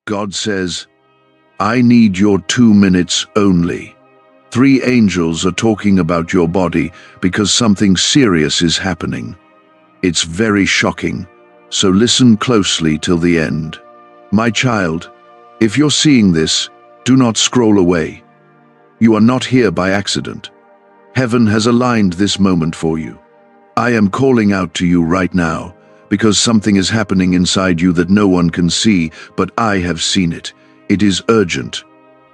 God says, I need your 2 minutes only. 3 angels are talking about your body because something serious is happening. It's very shocking, so listen closely till the end. My child, if you're seeing this, do not scroll away. You are not here by accident. Heaven has aligned this moment for you. I am calling out to you right now because something is happening inside you that no one can see, but I have seen it. It is urgent.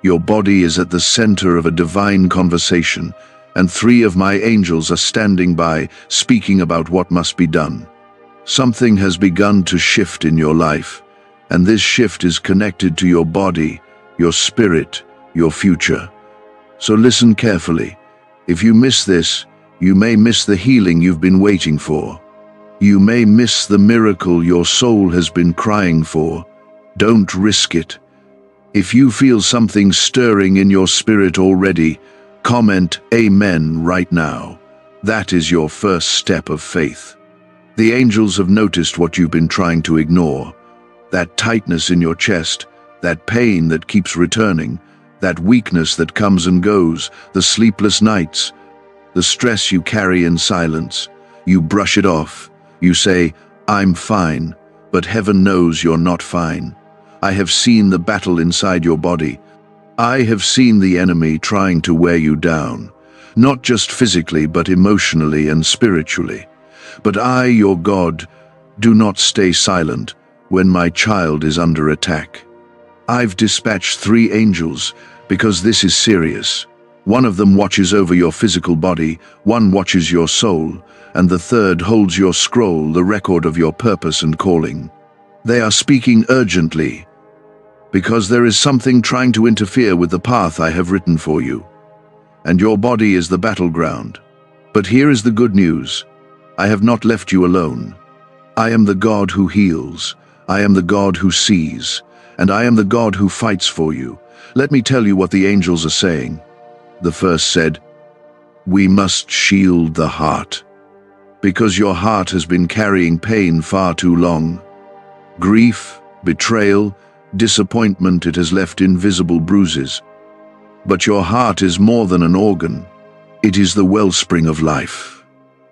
Your body is at the center of a divine conversation, and 3 of my angels are standing by, speaking about what must be done. Something has begun to shift in your life, and this shift is connected to your body, your spirit, your future. So listen carefully. If you miss this, you may miss the healing you've been waiting for. You may miss the miracle your soul has been crying for. Don't risk it. If you feel something stirring in your spirit already, comment Amen right now. That is your first step of faith. The angels have noticed what you've been trying to ignore. That tightness in your chest, that pain that keeps returning, that weakness that comes and goes, the sleepless nights, the stress you carry in silence. You brush it off. You say, I'm fine, but heaven knows you're not fine. I have seen the battle inside your body. I have seen the enemy trying to wear you down, not just physically but emotionally and spiritually. But I, your God, do not stay silent when my child is under attack. I've dispatched 3 angels because this is serious. One of them watches over your physical body, one watches your soul, and the third holds your scroll, the record of your purpose and calling. They are speaking urgently, because there is something trying to interfere with the path I have written for you. And your body is the battleground. But here is the good news. I have not left you alone. I am the God who heals. I am the God who sees. And I am the God who fights for you. Let me tell you what the angels are saying. The first said, we must shield the heart, because your heart has been carrying pain far too long. Grief, betrayal, disappointment, it has left invisible bruises. But your heart is more than an organ. It is the wellspring of life.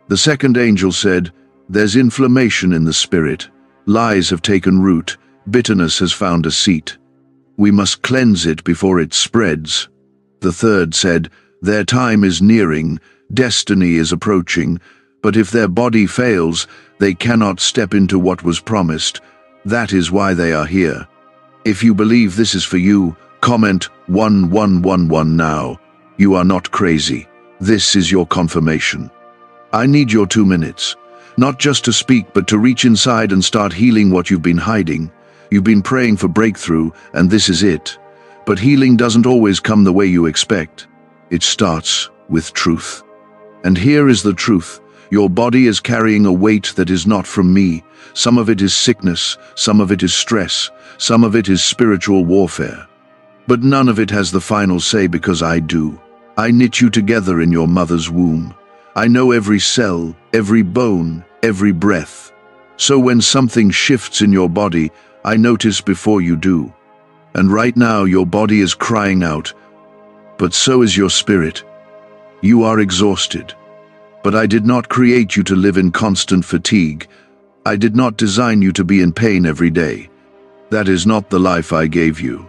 The second angel said, there's inflammation in the spirit. Lies have taken root. Bitterness has found a seat. We must cleanse it before it spreads. The third said, their time is nearing. Destiny is approaching. But if their body fails, they cannot step into what was promised. That is why they are here. If you believe this is for you, comment 1111 now. You are not crazy. This is your confirmation. I need your 2 minutes. Not just to speak, but to reach inside and start healing what you've been hiding. You've been praying for breakthrough, and this is it. But healing doesn't always come the way you expect. It starts with truth. And here is the truth. Your body is carrying a weight that is not from me. Some of it is sickness, some of it is stress, some of it is spiritual warfare. But none of it has the final say because I do. I knit you together in your mother's womb. I know every cell, every bone, every breath. So when something shifts in your body, I notice before you do. And right now your body is crying out, but so is your spirit. You are exhausted. But I did not create you to live in constant fatigue. I did not design you to be in pain every day. That is not the life I gave you.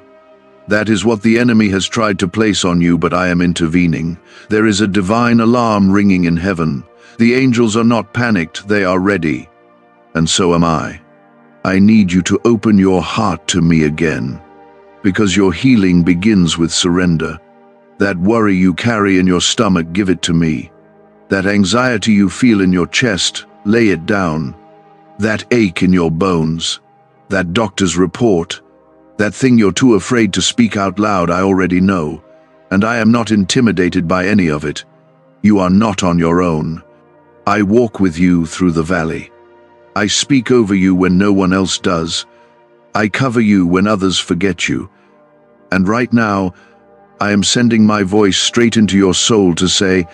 That is what the enemy has tried to place on you, but I am intervening. There is a divine alarm ringing in heaven. The angels are not panicked, they are ready. And so am I. I need you to open your heart to me again, because your healing begins with surrender. That worry you carry in your stomach, give it to me. That anxiety you feel in your chest, lay it down. That ache in your bones, that doctor's report, that thing you're too afraid to speak out loud, I already know, and I am not intimidated by any of it. You are not on your own. I walk with you through the valley. I speak over you when no one else does. I cover you when others forget you. And right now, I am sending my voice straight into your soul to say,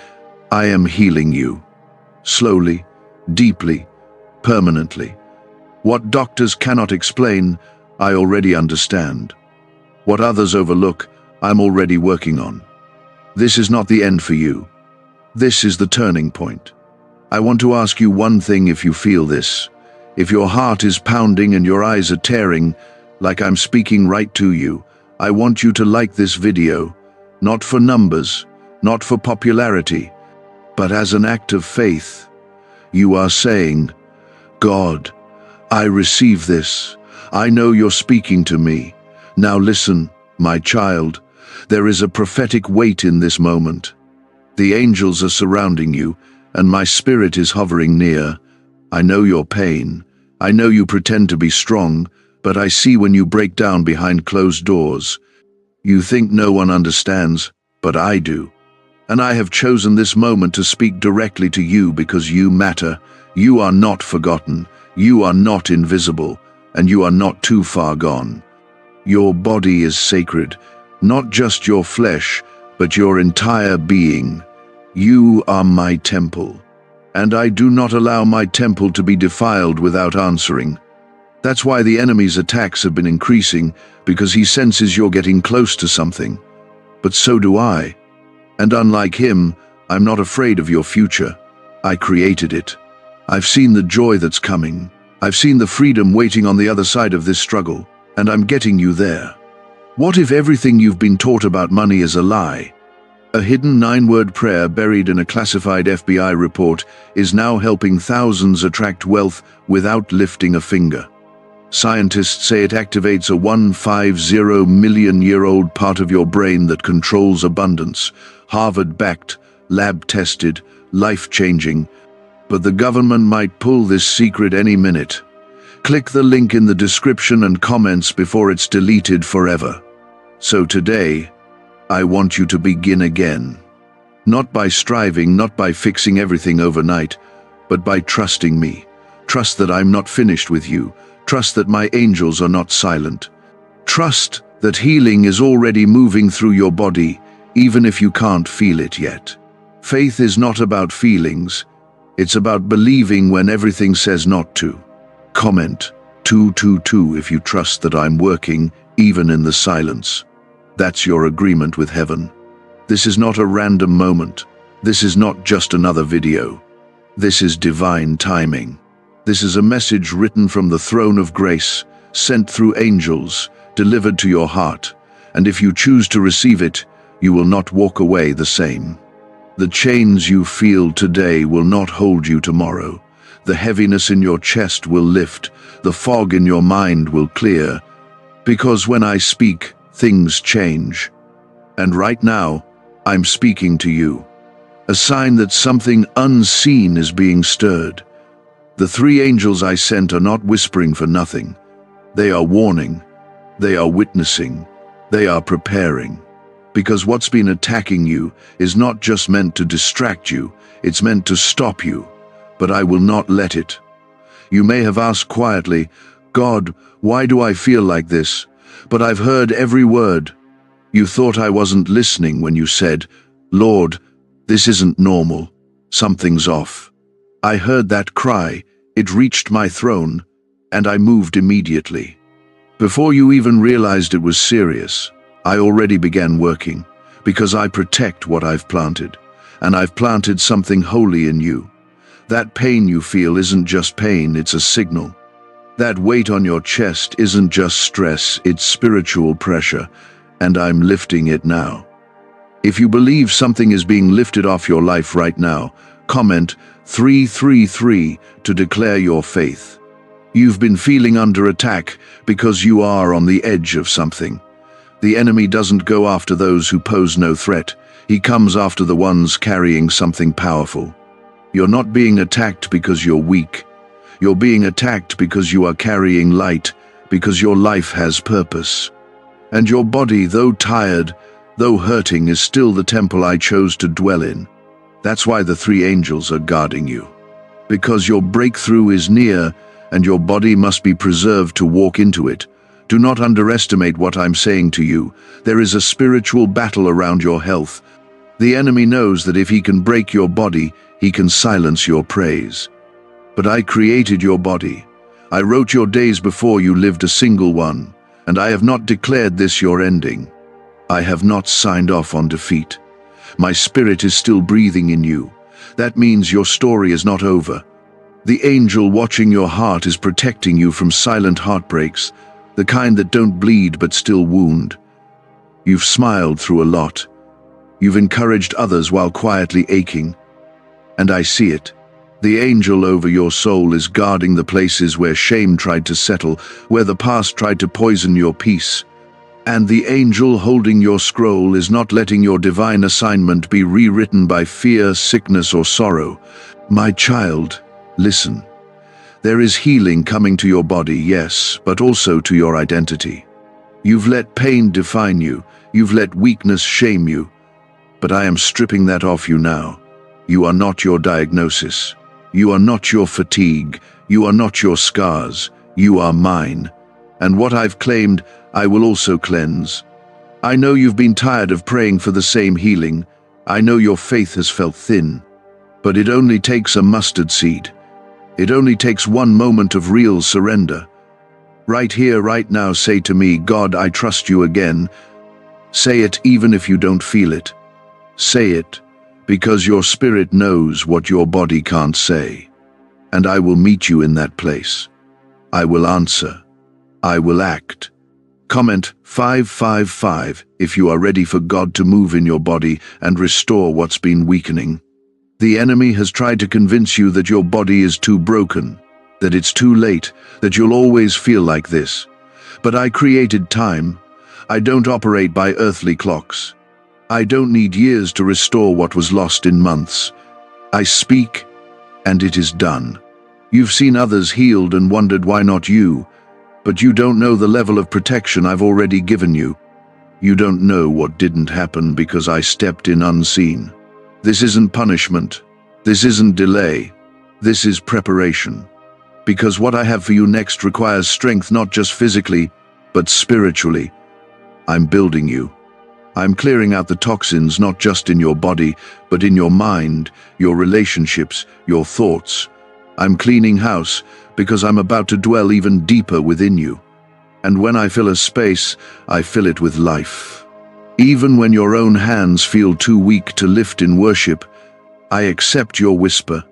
I am healing you. Slowly, deeply, permanently. What doctors cannot explain, I already understand. What others overlook, I'm already working on. This is not the end for you. This is the turning point. I want to ask you one thing if you feel this. If your heart is pounding and your eyes are tearing, like I'm speaking right to you, I want you to like this video, not for numbers, not for popularity, but as an act of faith. You are saying, God, I receive this. I know you're speaking to me. Now listen, my child, there is a prophetic weight in this moment. The angels are surrounding you, and my spirit is hovering near. I know your pain. I know you pretend to be strong, but I see when you break down behind closed doors. You think no one understands, but I do. And I have chosen this moment to speak directly to you because you matter. You are not forgotten. You are not invisible, and you are not too far gone. Your body is sacred, not just your flesh, but your entire being. You are my temple, and I do not allow my temple to be defiled without answering. That's why the enemy's attacks have been increasing, because he senses you're getting close to something. But so do I. And unlike him, I'm not afraid of your future. I created it. I've seen the joy that's coming. I've seen the freedom waiting on the other side of this struggle, and I'm getting you there. What if everything you've been taught about money is a lie? A hidden 9-word prayer buried in a classified FBI report is now helping thousands attract wealth without lifting a finger. Scientists say it activates a 150 million-year-old part of your brain that controls abundance. Harvard-backed, lab-tested, life-changing. But the government might pull this secret any minute. Click the link in the description and comments before it's deleted forever. So today, I want you to begin again. Not by striving, not by fixing everything overnight, but by trusting me. Trust that I'm not finished with you. Trust that my angels are not silent. Trust that healing is already moving through your body, even if you can't feel it yet. Faith is not about feelings. It's about believing when everything says not to. Comment 222 if you trust that I'm working, even in the silence. That's your agreement with heaven. This is not a random moment. This is not just another video. This is divine timing. This is a message written from the throne of grace, sent through angels, delivered to your heart. And if you choose to receive it, you will not walk away the same. The chains you feel today will not hold you tomorrow. The heaviness in your chest will lift. The fog in your mind will clear. Because when I speak, things change. And right now, I'm speaking to you. A sign that something unseen is being stirred. The 3 angels I sent are not whispering for nothing. They are warning. They are witnessing. They are preparing. Because what's been attacking you is not just meant to distract you, it's meant to stop you. But I will not let it. You may have asked quietly, God, why do I feel like this? But I've heard every word. You thought I wasn't listening when you said, Lord, this isn't normal. Something's off. I heard that cry. It reached my throne, and I moved immediately. Before you even realized it was serious, I already began working, because I protect what I've planted, and I've planted something holy in you. That pain you feel isn't just pain, it's a signal. That weight on your chest isn't just stress, it's spiritual pressure, and I'm lifting it now. If you believe something is being lifted off your life right now, comment 333 to declare your faith. You've been feeling under attack because you are on the edge of something. The enemy doesn't go after those who pose no threat. He comes after the ones carrying something powerful. You're not being attacked because you're weak. You're being attacked because you are carrying light, because your life has purpose. And your body, though tired, though hurting, is still the temple I chose to dwell in. That's why the 3 angels are guarding you. Because your breakthrough is near, and your body must be preserved to walk into it. Do not underestimate what I'm saying to you. There is a spiritual battle around your health. The enemy knows that if he can break your body, he can silence your praise. But I created your body. I wrote your days before you lived a single one. and I have not declared this your ending. I have not signed off on defeat. My spirit is still breathing in you. That means your story is not over. The angel watching your heart is protecting you from silent heartbreaks, the kind that don't bleed but still wound. You've smiled through a lot. You've encouraged others while quietly aching. And I see it. The angel over your soul is guarding the places where shame tried to settle, where the past tried to poison your peace. And the angel holding your scroll is not letting your divine assignment be rewritten by fear, sickness, or sorrow. My child, listen. There is healing coming to your body, yes, but also to your identity. You've let pain define you. You've let weakness shame you. But I am stripping that off you now. You are not your diagnosis. You are not your fatigue. You are not your scars. You are mine. And what I've claimed, I will also cleanse. I know you've been tired of praying for the same healing. I know your faith has felt thin. But it only takes a mustard seed. It only takes one moment of real surrender. Right here, right now, say to me, God, I trust you again. Say it even if you don't feel it. Say it, because your spirit knows what your body can't say. And I will meet you in that place. I will answer. I will act. Comment 555 if you are ready for God to move in your body and restore what's been weakening. The enemy has tried to convince you that your body is too broken, that it's too late, that you'll always feel like this. But I created time. I don't operate by earthly clocks. I don't need years to restore what was lost in months. I speak, and it is done. You've seen others healed and wondered why not you, but you don't know the level of protection I've already given you. You don't know what didn't happen because I stepped in unseen. This isn't punishment. This isn't delay. This is preparation. Because what I have for you next requires strength not just physically, but spiritually. I'm building you. I'm clearing out the toxins not just in your body, but in your mind, your relationships, your thoughts. I'm cleaning house because I'm about to dwell even deeper within you. And when I fill a space, I fill it with life. Even when your own hands feel too weak to lift in worship, I accept your whisper.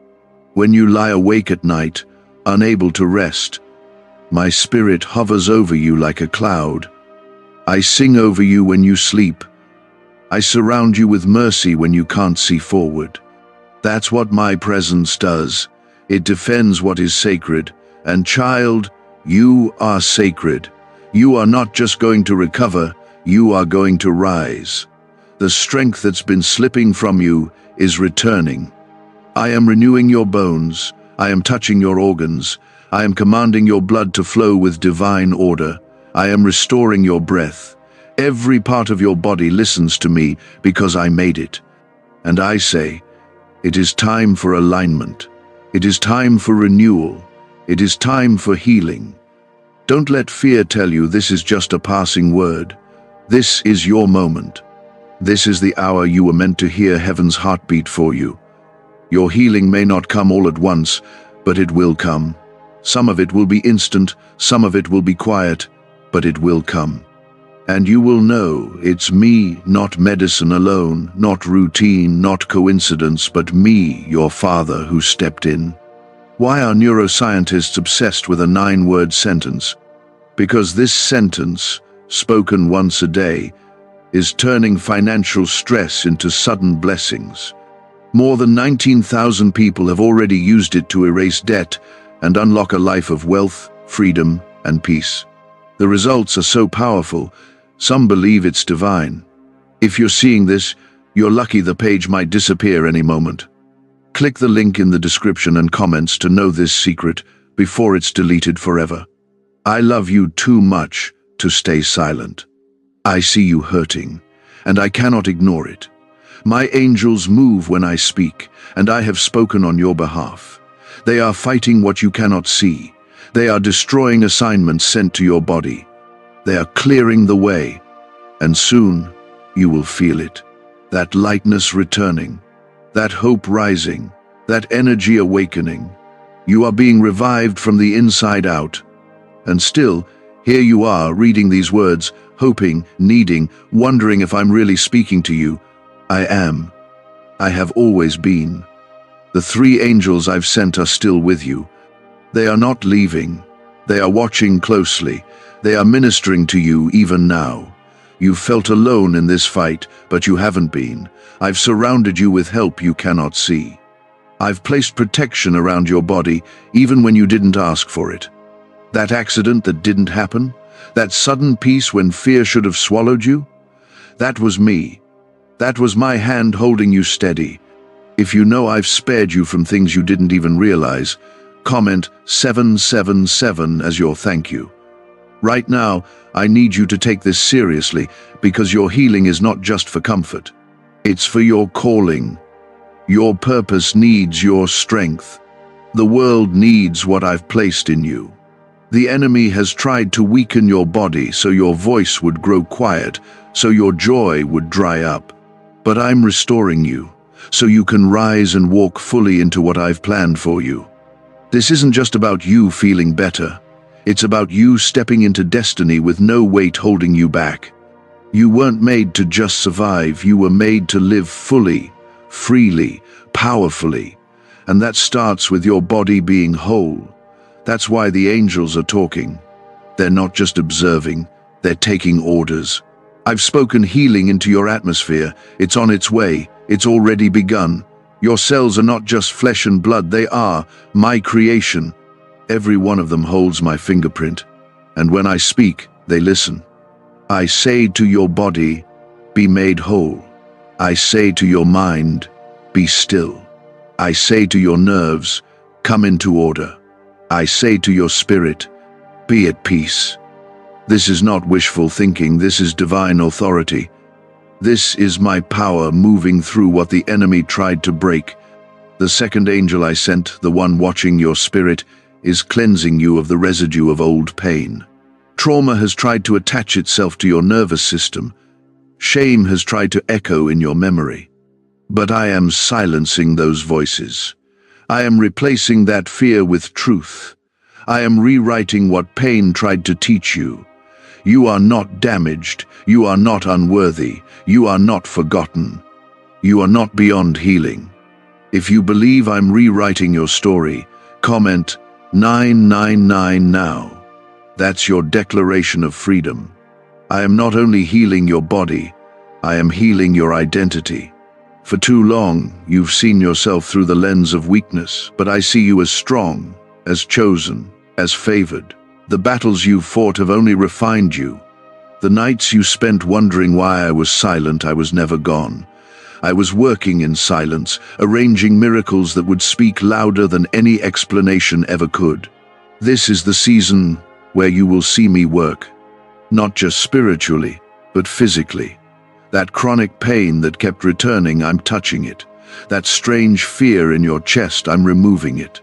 When you lie awake at night, unable to rest, my spirit hovers over you like a cloud. I sing over you when you sleep. I surround you with mercy when you can't see forward. That's what my presence does. It defends what is sacred. And child, you are sacred. You are not just going to recover, you are going to rise. The strength that's been slipping from you is returning. I am renewing your bones. I am touching your organs. I am commanding your blood to flow with divine order. I am restoring your breath. Every part of your body listens to me because I made it. And I say, it is time for alignment. It is time for renewal. It is time for healing. Don't let fear tell you this is just a passing word. This is your moment. This is the hour you were meant to hear heaven's heartbeat for you. Your healing may not come all at once, but it will come. Some of it will be instant, some of it will be quiet, but it will come. And you will know it's me, not medicine alone, not routine, not coincidence, but me, your father, who stepped in. Why are neuroscientists obsessed with a 9-word sentence? Because this sentence, spoken once a day, is turning financial stress into sudden blessings. More than 19,000 people have already used it to erase debt and unlock a life of wealth, freedom, and peace. The results are so powerful, some believe it's divine. If you're seeing this, you're lucky the page might disappear any moment. Click the link in the description and comments to know this secret before it's deleted forever. I love you too much to stay silent. I see you hurting, and I cannot ignore it. My angels move when I speak, and I have spoken on your behalf. They are fighting what you cannot see. They are destroying assignments sent to your body. They are clearing the way, and soon you will feel it. That lightness returning, that hope rising, that energy awakening. You are being revived from the inside out. And still, Here you are, reading these words, hoping, needing, wondering if I'm really speaking to you. I am. I have always been. The 3 angels I've sent are still with you. They are not leaving. They are watching closely. They are ministering to you even now. You've felt alone in this fight, but you haven't been. I've surrounded you with help you cannot see. I've placed protection around your body, even when you didn't ask for it. That accident that didn't happen, that sudden peace when fear should have swallowed you, that was me. That was my hand holding you steady. If you know I've spared you from things you didn't even realize, comment 777 as your thank you. Right now, I need you to take this seriously, because your healing is not just for comfort. It's for your calling. Your purpose needs your strength. The world needs what I've placed in you. The enemy has tried to weaken your body so your voice would grow quiet, so your joy would dry up. But I'm restoring you, so you can rise and walk fully into what I've planned for you. This isn't just about you feeling better. It's about you stepping into destiny with no weight holding you back. You weren't made to just survive, you were made to live fully, freely, powerfully. And that starts with your body being whole. That's why the angels are talking. They're not just observing, they're taking orders. I've spoken healing into your atmosphere. It's on its way. It's already begun. Your cells are not just flesh and blood, they are my creation. Every one of them holds my fingerprint. And when I speak, they listen. I say to your body, be made whole. I say to your mind, be still. I say to your nerves, come into order. I say to your spirit, be at peace. This is not wishful thinking, this is divine authority. This is my power moving through what the enemy tried to break. The second angel I sent, the one watching your spirit, is cleansing you of the residue of old pain. Trauma has tried to attach itself to your nervous system. Shame has tried to echo in your memory. But I am silencing those voices. I am replacing that fear with truth. I am rewriting what pain tried to teach you. You are not damaged. You are not unworthy. You are not forgotten. You are not beyond healing. If you believe I'm rewriting your story, comment 999 now. That's your declaration of freedom. I am not only healing your body, I am healing your identity. For too long, you've seen yourself through the lens of weakness, but I see you as strong, as chosen, as favored. The battles you've fought have only refined you. The nights you spent wondering why I was silent, I was never gone. I was working in silence, arranging miracles that would speak louder than any explanation ever could. This is the season where you will see me work, not just spiritually, but physically. That chronic pain that kept returning, I'm touching it. That strange fear in your chest, I'm removing it.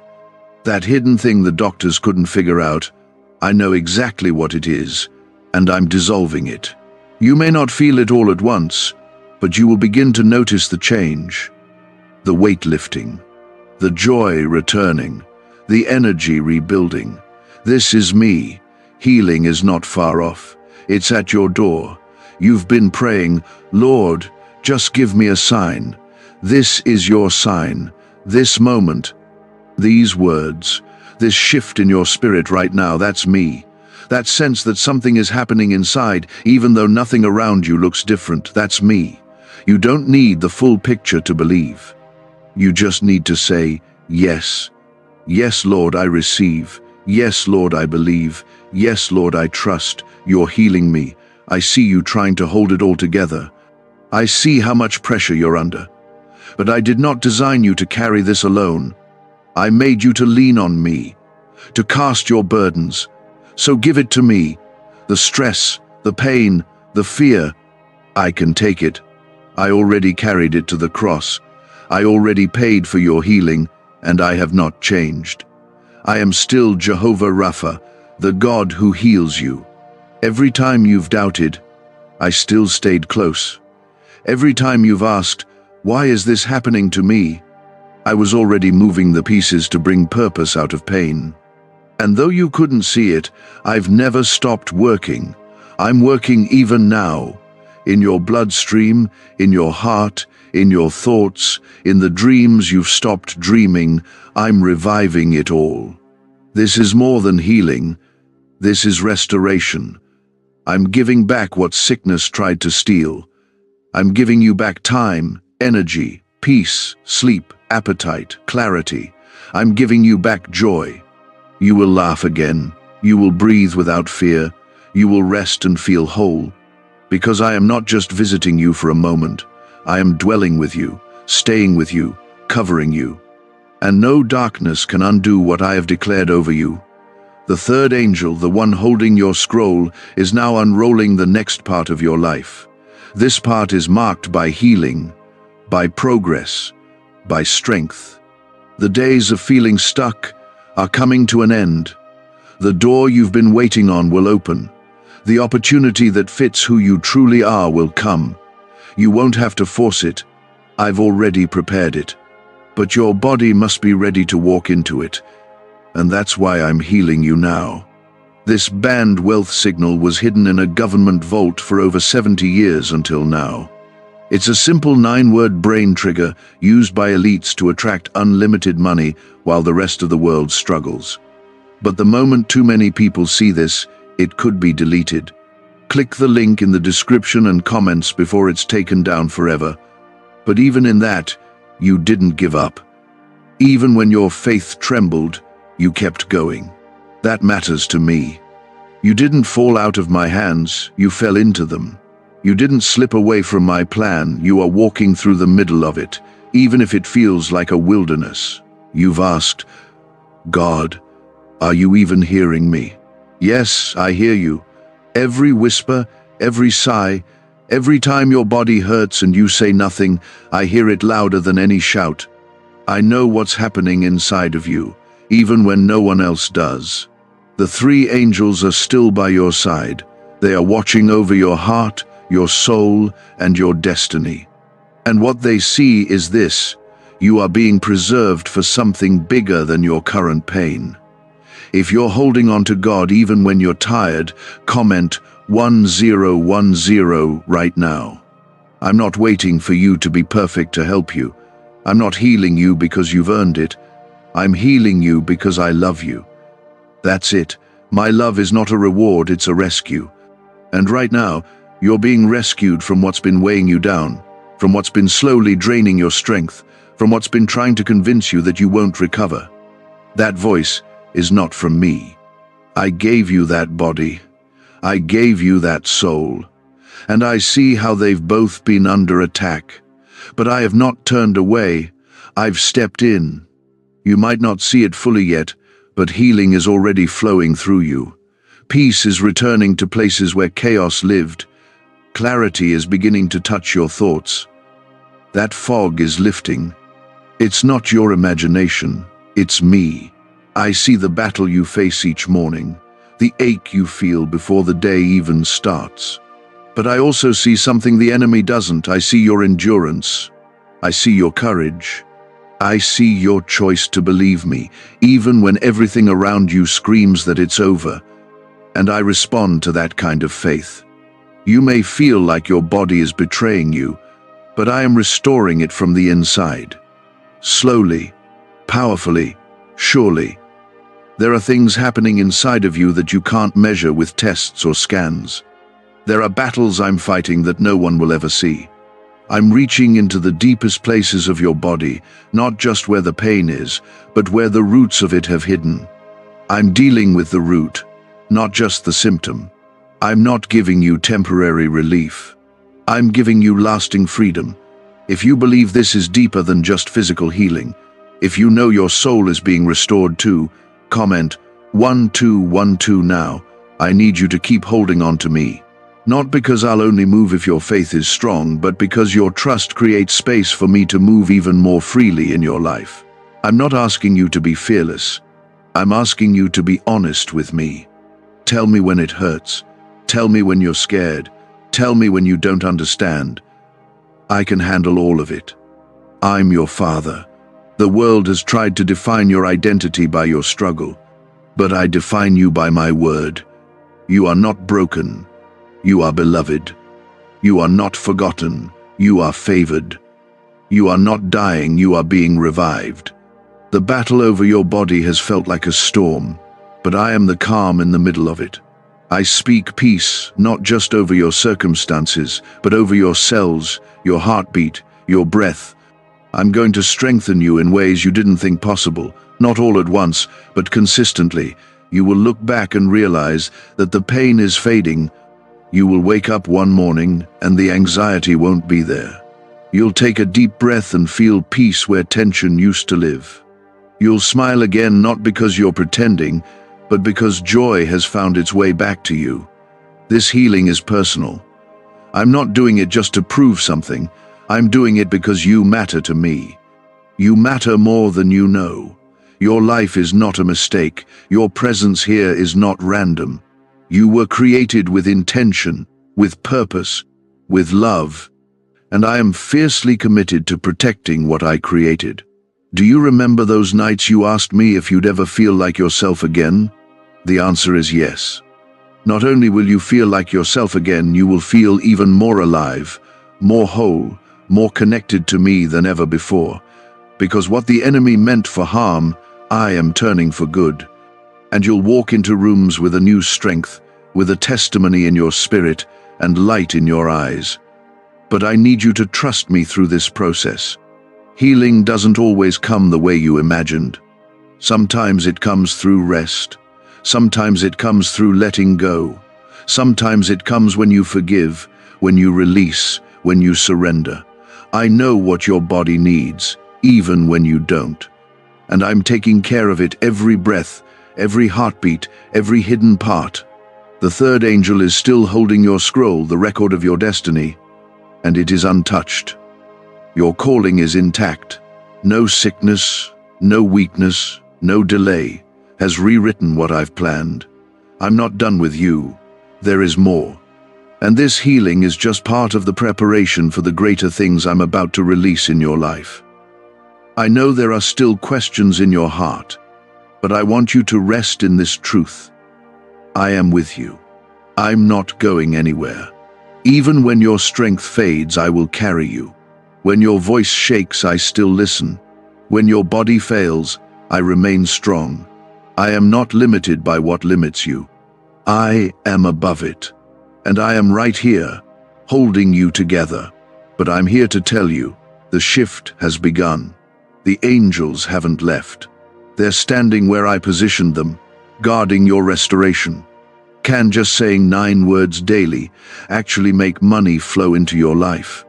That hidden thing the doctors couldn't figure out, I know exactly what it is, and I'm dissolving it. You may not feel it all at once, but you will begin to notice the change. The weight lifting, the joy returning, the energy rebuilding. This is me. Healing is not far off. It's at your door. You've been praying, Lord, just give me a sign. This is your sign. This moment, these words, this shift in your spirit right now, that's me. That sense that something is happening inside, even though nothing around you looks different, that's me. You don't need the full picture to believe. You just need to say, yes. Yes, Lord, I receive. Yes, Lord, I believe. Yes, Lord, I trust. You're healing me. I see you trying to hold it all together. I see how much pressure you're under. But I did not design you to carry this alone. I made you to lean on me, to cast your burdens. So give it to me. The stress, the pain, the fear. I can take it. I already carried it to the cross. I already paid for your healing, and I have not changed. I am still Jehovah Rapha, the God who heals you. Every time you've doubted, I still stayed close. Every time you've asked, why is this happening to me? I was already moving the pieces to bring purpose out of pain. And though you couldn't see it, I've never stopped working. I'm working even now. In your bloodstream, in your heart, in your thoughts, in the dreams you've stopped dreaming, I'm reviving it all. This is more than healing. This is restoration. I'm giving back what sickness tried to steal. I'm giving you back time, energy, peace, sleep, appetite, clarity. I'm giving you back joy. You will laugh again. You will breathe without fear. You will rest and feel whole. Because I am not just visiting you for a moment. I am dwelling with you, staying with you, covering you. And no darkness can undo what I have declared over you. The third angel, the one holding your scroll, is now unrolling the next part of your life. This part is marked by healing, by progress, by strength. The days of feeling stuck are coming to an end. The door you've been waiting on will open. The opportunity that fits who you truly are will come. You won't have to force it. I've already prepared it. But your body must be ready to walk into it. And that's why I'm healing you now. This banned wealth signal was hidden in a government vault for over 70 years until now. It's a simple 9-word brain trigger used by elites to attract unlimited money while the rest of the world struggles. But the moment too many people see this, it could be deleted. Click the link in the description and comments before it's taken down forever. But even in that, you didn't give up. Even when your faith trembled, you kept going. That matters to me. You didn't fall out of my hands, you fell into them. You didn't slip away from my plan, you are walking through the middle of it, even if it feels like a wilderness. You've asked, God, are you even hearing me? Yes, I hear you. Every whisper, every sigh, every time your body hurts and you say nothing, I hear it louder than any shout. I know what's happening inside of you, even when no one else does. The 3 angels are still by your side. They are watching over your heart, your soul, and your destiny. And what they see is this: you are being preserved for something bigger than your current pain. If you're holding on to God even when you're tired, comment 1010 right now. I'm not waiting for you to be perfect to help you. I'm not healing you because you've earned it. I'm healing you because I love you. That's it. My love is not a reward, it's a rescue. And right now, you're being rescued from what's been weighing you down, from what's been slowly draining your strength, from what's been trying to convince you that you won't recover. That voice is not from me. I gave you that body. I gave you that soul. And I see how they've both been under attack. But I have not turned away. I've stepped in. You might not see it fully yet, but healing is already flowing through you. Peace is returning to places where chaos lived. Clarity is beginning to touch your thoughts. That fog is lifting. It's not your imagination, it's me. I see the battle you face each morning, the ache you feel before the day even starts. But I also see something the enemy doesn't. I see your endurance. I see your courage. I see your choice to believe me, even when everything around you screams that it's over. And I respond to that kind of faith. You may feel like your body is betraying you, but I am restoring it from the inside. Slowly, powerfully, surely. There are things happening inside of you that you can't measure with tests or scans. There are battles I'm fighting that no one will ever see. I'm reaching into the deepest places of your body, not just where the pain is, but where the roots of it have hidden. I'm dealing with the root, not just the symptom. I'm not giving you temporary relief. I'm giving you lasting freedom. If you believe this is deeper than just physical healing, if you know your soul is being restored too, comment 1212 now. I need you to keep holding on to me. Not because I'll only move if your faith is strong, but because your trust creates space for me to move even more freely in your life. I'm not asking you to be fearless. I'm asking you to be honest with me. Tell me when it hurts. Tell me when you're scared. Tell me when you don't understand. I can handle all of it. I'm your father. The world has tried to define your identity by your struggle. but I define you by my word. You are not broken. You are beloved. You are not forgotten. You are favored. You are not dying, you are being revived. The battle over your body has felt like a storm, but I am the calm in the middle of it. I speak peace, not just over your circumstances, but over your cells, your heartbeat, your breath. I'm going to strengthen you in ways you didn't think possible, not all at once, but consistently. You will look back and realize that the pain is fading. You will wake up one morning and the anxiety won't be there. You'll take a deep breath and feel peace where tension used to live. You'll smile again not because you're pretending, but because joy has found its way back to you. This healing is personal. I'm not doing it just to prove something. I'm doing it because you matter to me. You matter more than you know. Your life is not a mistake. Your presence here is not random. You were created with intention, with purpose, with love. And I am fiercely committed to protecting what I created. Do you remember those nights you asked me if you'd ever feel like yourself again? The answer is yes. Not only will you feel like yourself again, you will feel even more alive, more whole, more connected to me than ever before. Because what the enemy meant for harm, I am turning for good. And you'll walk into rooms with a new strength, with a testimony in your spirit and light in your eyes. But I need you to trust me through this process. Healing doesn't always come the way you imagined. Sometimes it comes through rest. Sometimes it comes through letting go. Sometimes it comes when you forgive, when you release, when you surrender. I know what your body needs, even when you don't. And I'm taking care of it every breath, every heartbeat, every hidden part. The third angel is still holding your scroll, the record of your destiny, and it is untouched. Your calling is intact. No sickness, no weakness, no delay has rewritten what I've planned. I'm not done with you. There is more. And this healing is just part of the preparation for the greater things I'm about to release in your life. I know there are still questions in your heart, but I want you to rest in this truth. I am with you. I'm not going anywhere. Even when your strength fades, I will carry you. When your voice shakes, I still listen. When your body fails, I remain strong. I am not limited by what limits you. I am above it. And I am right here, holding you together. But I'm here to tell you, the shift has begun. The angels haven't left. They're standing where I positioned them, guarding your restoration. Can just saying 9 words daily actually make money flow into your life?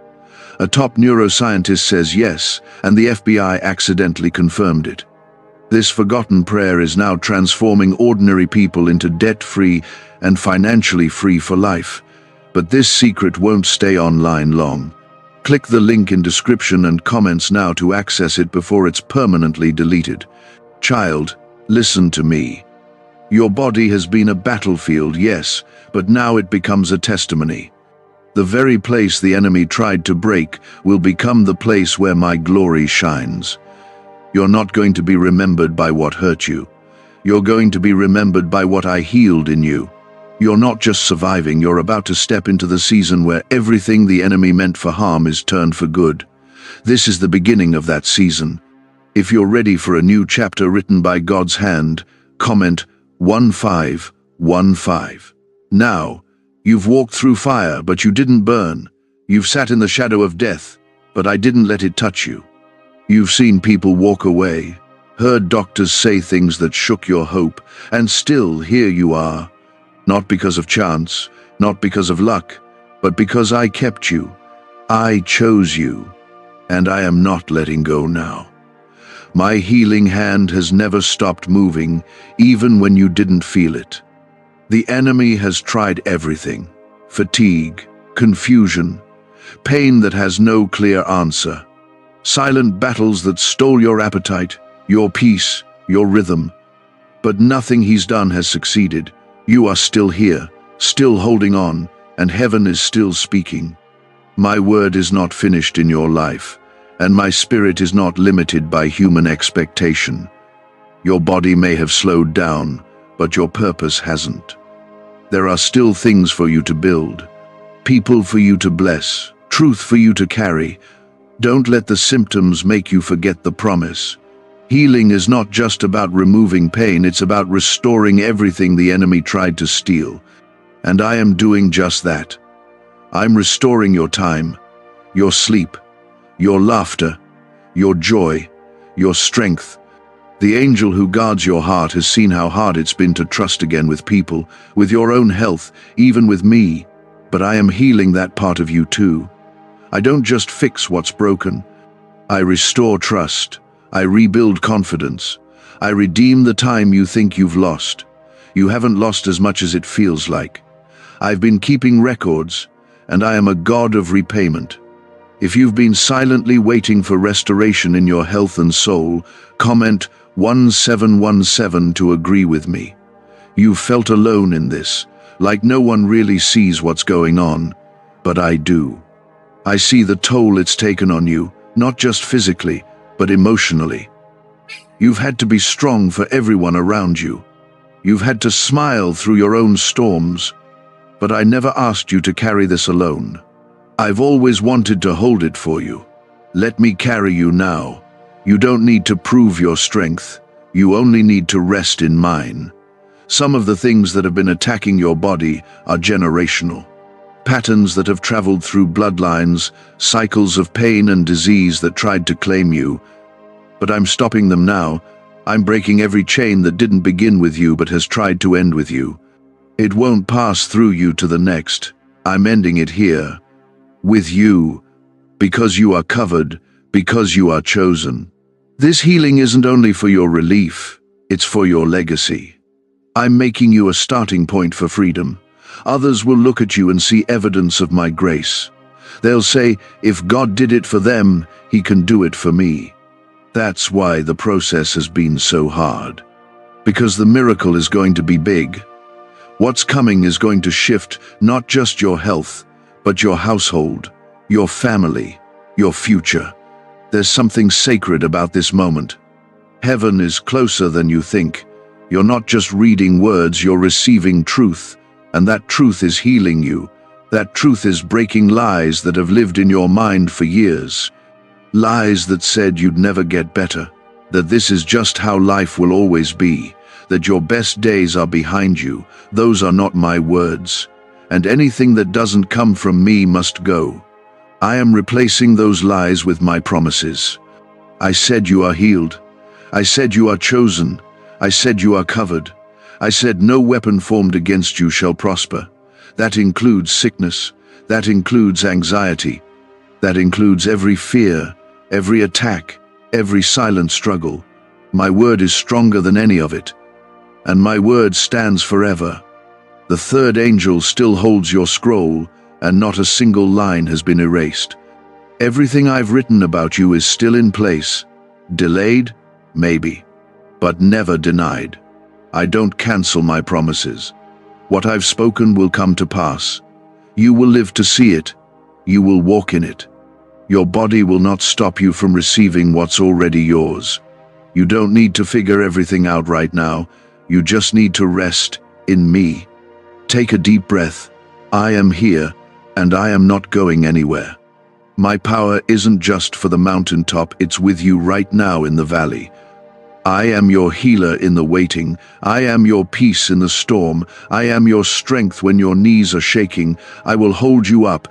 A top neuroscientist says yes, and the FBI accidentally confirmed it. This forgotten prayer is now transforming ordinary people into debt-free and financially free for life. But this secret won't stay online long. Click the link in description and comments now to access it before it's permanently deleted. Child, listen to me. Your body has been a battlefield, yes, but now it becomes a testimony. The very place the enemy tried to break will become the place where my glory shines. You're not going to be remembered by what hurt you. You're going to be remembered by what I healed in you. You're not just surviving, you're about to step into the season where everything the enemy meant for harm is turned for good. This is the beginning of that season. If you're ready for a new chapter written by God's hand, comment 1515. Now, you've walked through fire, but you didn't burn. You've sat in the shadow of death, but I didn't let it touch you. You've seen people walk away, heard doctors say things that shook your hope, and still here you are. Not because of chance, not because of luck, but because I kept you. I chose you, and I am not letting go now. My healing hand has never stopped moving, even when you didn't feel it. The enemy has tried everything: fatigue, confusion, pain that has no clear answer, silent battles that stole your appetite, your peace, your rhythm. But nothing he's done has succeeded. You are still here, still holding on, and heaven is still speaking. My word is not finished in your life, and my spirit is not limited by human expectation. Your body may have slowed down, but your purpose hasn't. There are still things for you to build, people for you to bless, truth for you to carry. Don't let the symptoms make you forget the promise. Healing is not just about removing pain, it's about restoring everything the enemy tried to steal. And I am doing just that. I'm restoring your time, your sleep, your laughter, your joy, your strength. The angel who guards your heart has seen how hard it's been to trust again with people, with your own health, even with me. But I am healing that part of you too. I don't just fix what's broken. I restore trust. I rebuild confidence. I redeem the time you think you've lost. You haven't lost as much as it feels like. I've been keeping records, and I am a God of repayment. If you've been silently waiting for restoration in your health and soul, comment 1717 to agree with me. You've felt alone in this, like no one really sees what's going on, but I do. I see the toll it's taken on you, not just physically, but emotionally. You've had to be strong for everyone around you. You've had to smile through your own storms, but I never asked you to carry this alone. I've always wanted to hold it for you. Let me carry you now. You don't need to prove your strength. You only need to rest in mine. Some of the things that have been attacking your body are generational. Patterns that have traveled through bloodlines, cycles of pain and disease that tried to claim you. But I'm stopping them now. I'm breaking every chain that didn't begin with you but has tried to end with you. It won't pass through you to the next. I'm ending it here. With you. Because you are covered. Because you are chosen. This healing isn't only for your relief. It's for your legacy. I'm making you a starting point for freedom. Others will look at you and see evidence of my grace. They'll say, if God did it for them, He can do it for me. That's why the process has been so hard. Because the miracle is going to be big. What's coming is going to shift not just your health, but your household, your family, your future. There's something sacred about this moment. Heaven is closer than you think. You're not just reading words, you're receiving truth. And that truth is healing you. That truth is breaking lies that have lived in your mind for years. Lies that said you'd never get better. That this is just how life will always be. That your best days are behind you. Those are not my words. And anything that doesn't come from me must go. I am replacing those lies with my promises. I said you are healed. I said you are chosen. I said you are covered. I said no weapon formed against you shall prosper. That includes sickness. That includes anxiety. That includes every fear, every attack, every silent struggle. My word is stronger than any of it. And my word stands forever. The third angel still holds your scroll, and not a single line has been erased. Everything I've written about you is still in place. Delayed? Maybe. But never denied. I don't cancel my promises. What I've spoken will come to pass. You will live to see it. You will walk in it. Your body will not stop you from receiving what's already yours. You don't need to figure everything out right now. You just need to rest in me. Take a deep breath. I am here, and I am not going anywhere. My power isn't just for the mountaintop, it's with you right now in the valley. I am your healer in the waiting. I am your peace in the storm. I am your strength when your knees are shaking. I will hold you up.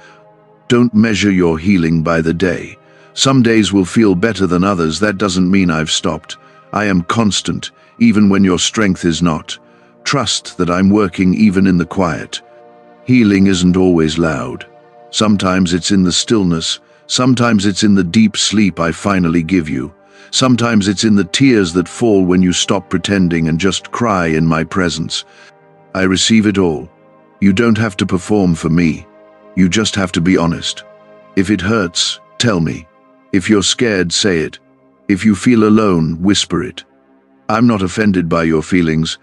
Don't measure your healing by the day. Some days will feel better than others. That doesn't mean I've stopped. I am constant, even when your strength is not. Trust that I'm working even in the quiet. Healing isn't always loud. Sometimes it's in the stillness. Sometimes it's in the deep sleep I finally give you. Sometimes it's in the tears that fall when you stop pretending and just cry in my presence. I receive it all. You don't have to perform for me. You just have to be honest. If it hurts, tell me. If you're scared, say it. If you feel alone, whisper it. I'm not offended by your feelings.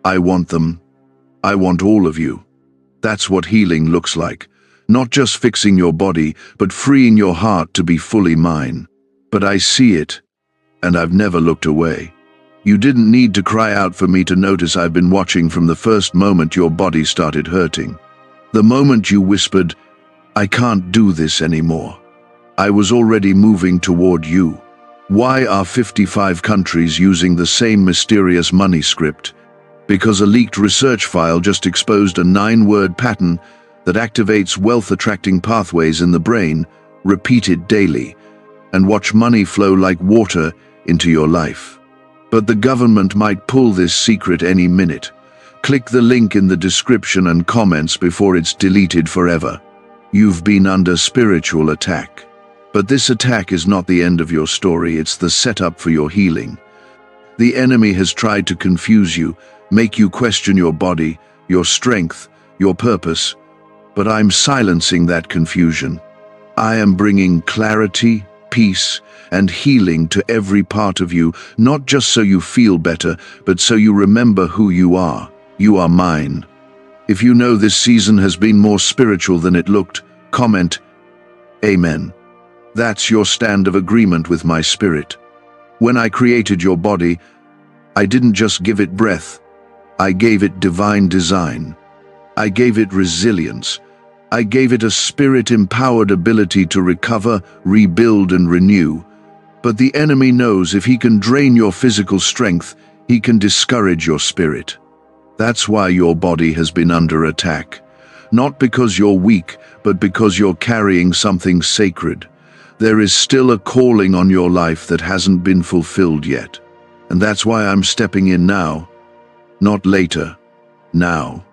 I want them. I want all of you. That's what healing looks like. Not just fixing your body, but freeing your heart to be fully mine. But I see it. And I've never looked away. You didn't need to cry out for me to notice I've been watching from the first moment your body started hurting. The moment you whispered, "I can't do this anymore," I was already moving toward you. Why are 55 countries using the same mysterious money script? Because a leaked research file just exposed a 9-word pattern that activates wealth-attracting pathways in the brain, repeated daily, and watch money flow like water into your life. But the government might pull this secret any minute. Click the link in the description and comments before it's deleted forever. You've been under spiritual attack. But this attack is not the end of your story, it's the setup for your healing. The enemy has tried to confuse you, make you question your body, your strength, your purpose. But I'm silencing that confusion. I am bringing clarity, peace, and healing to every part of you, not just so you feel better, but so you remember who you are. You are mine. If you know this season has been more spiritual than it looked, comment, Amen. That's your stand of agreement with my spirit. When I created your body, I didn't just give it breath. I gave it divine design. I gave it resilience. I gave it a spirit-empowered ability to recover, rebuild, and renew. But the enemy knows if he can drain your physical strength, he can discourage your spirit. That's why your body has been under attack. Not because you're weak, but because you're carrying something sacred. There is still a calling on your life that hasn't been fulfilled yet. And that's why I'm stepping in now. Not later. Now.